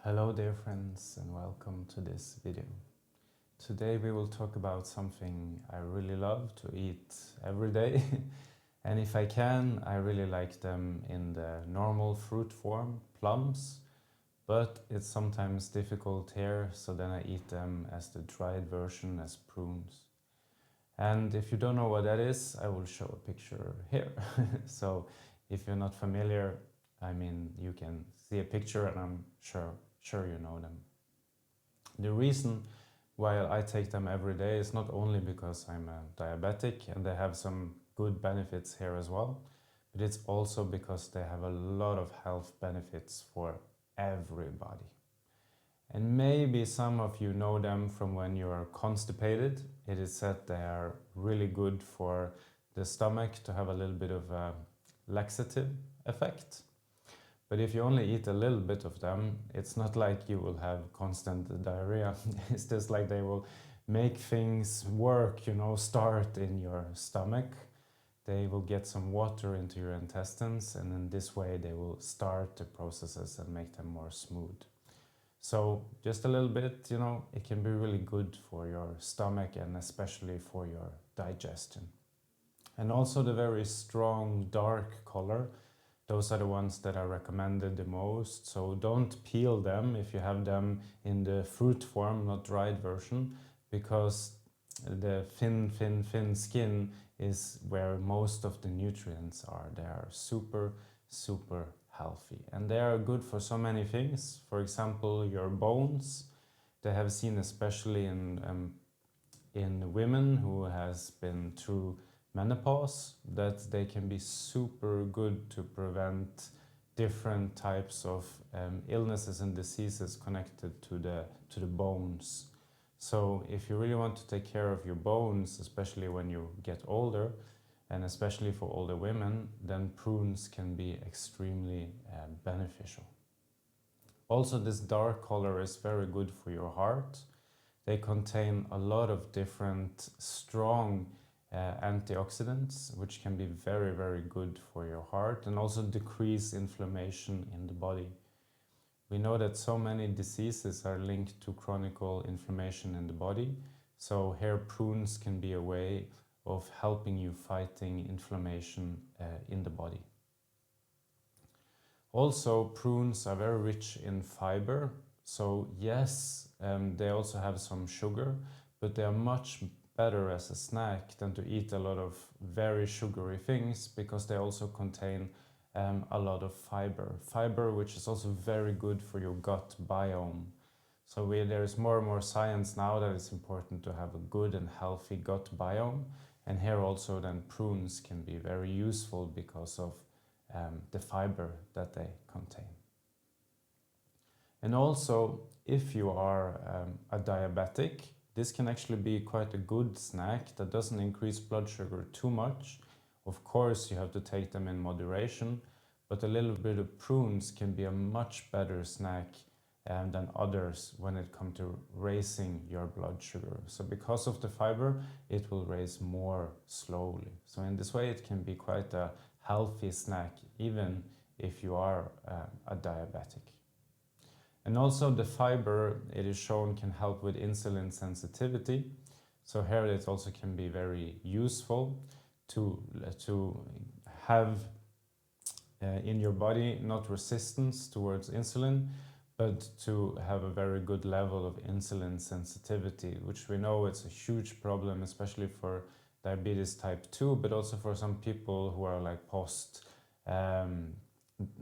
Hello dear friends and welcome to this video. Today we will talk about something I really love to eat every day and if I can, I really like them in the normal fruit form, plums, but it's sometimes difficult here, so then I eat them as the dried version, as prunes. And if you don't know what that is, I will show a picture here. So if you're not familiar, I mean, you can see a picture and I'm sure you know them. The reason why I take them every day is not only because I'm a diabetic and they have some good benefits here as well, but it's also because they have a lot of health benefits for everybody. And maybe some of you know them from when you are constipated. It is said they are really good for the stomach to have a little bit of a laxative effect. But if you only eat a little bit of them, it's not like you will have constant diarrhea. It's just like they will make things work, start in your stomach. They will get some water into your intestines, and in this way they will start the processes and make them more smooth. So just a little bit, it can be really good for your stomach and especially for your digestion. And also the very strong dark color, those are the ones that are recommended the most. So don't peel them if you have them in the fruit form, not dried version, because the thin skin is where most of the nutrients are. They are super healthy and they are good for so many things. For example, your bones. They have seen especially in women who has been through menopause that they can be super good to prevent different types of illnesses and diseases connected to the bones. So if you really want to take care of your bones, especially when you get older, and especially for older women, then prunes can be extremely beneficial. Also, this dark color is very good for your heart. They contain a lot of different strong antioxidants, which can be very good for your heart and also decrease inflammation in the body. We know that so many diseases are linked to chronic inflammation in the body, so here prunes can be a way of helping you fighting inflammation in the body. Also, prunes are very rich in fiber, so yes, they also have some sugar, but they are much better as a snack than to eat a lot of very sugary things, because they also contain a lot of fiber, which is also very good for your gut biome. So there is more and more science now that it's important to have a good and healthy gut biome, and here also then prunes can be very useful because of the fiber that they contain. And also, if you are a diabetic, this can actually be quite a good snack that doesn't increase blood sugar too much. Of course, you have to take them in moderation, but a little bit of prunes can be a much better snack than others when it comes to raising your blood sugar. So because of the fiber, it will raise more slowly. So in this way, it can be quite a healthy snack, even if you are a diabetic. And also the fiber, it is shown, can help with insulin sensitivity. So here it also can be very useful to have in your body not resistance towards insulin, but to have a very good level of insulin sensitivity, which we know it's a huge problem, especially for diabetes type 2, but also for some people who are like post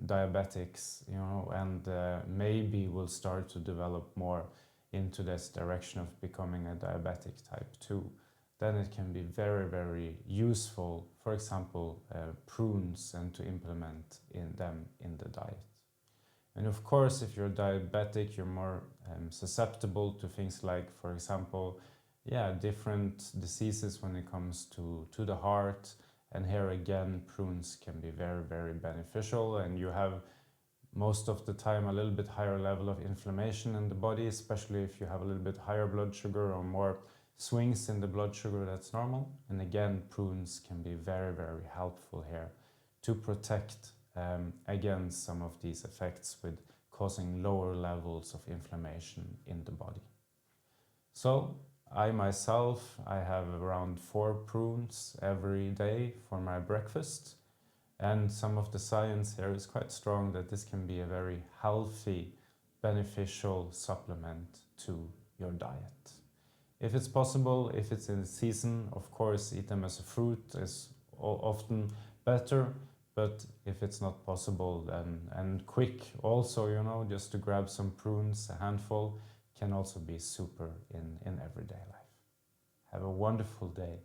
diabetics, and maybe will start to develop more into this direction of becoming a diabetic type 2. Then it can be very useful, for example, prunes, and to implement them in the diet. And of course, if you're diabetic, you're more susceptible to things like, for example, different diseases when it comes to the heart. And here again, prunes can be very beneficial, and you have most of the time a little bit higher level of inflammation in the body, especially if you have a little bit higher blood sugar or more swings in the blood sugar that's normal. And again, prunes can be very helpful here to protect against some of these effects with causing lower levels of inflammation in the body. So I myself, I have around 4 prunes every day for my breakfast, and some of the science here is quite strong that this can be a very healthy, beneficial supplement to your diet. If it's possible, if it's in season, of course, eat them as a fruit is often better, but if it's not possible, then, and quick also, you know, just to grab some prunes, a handful, can also be super in everyday life. Have a wonderful day.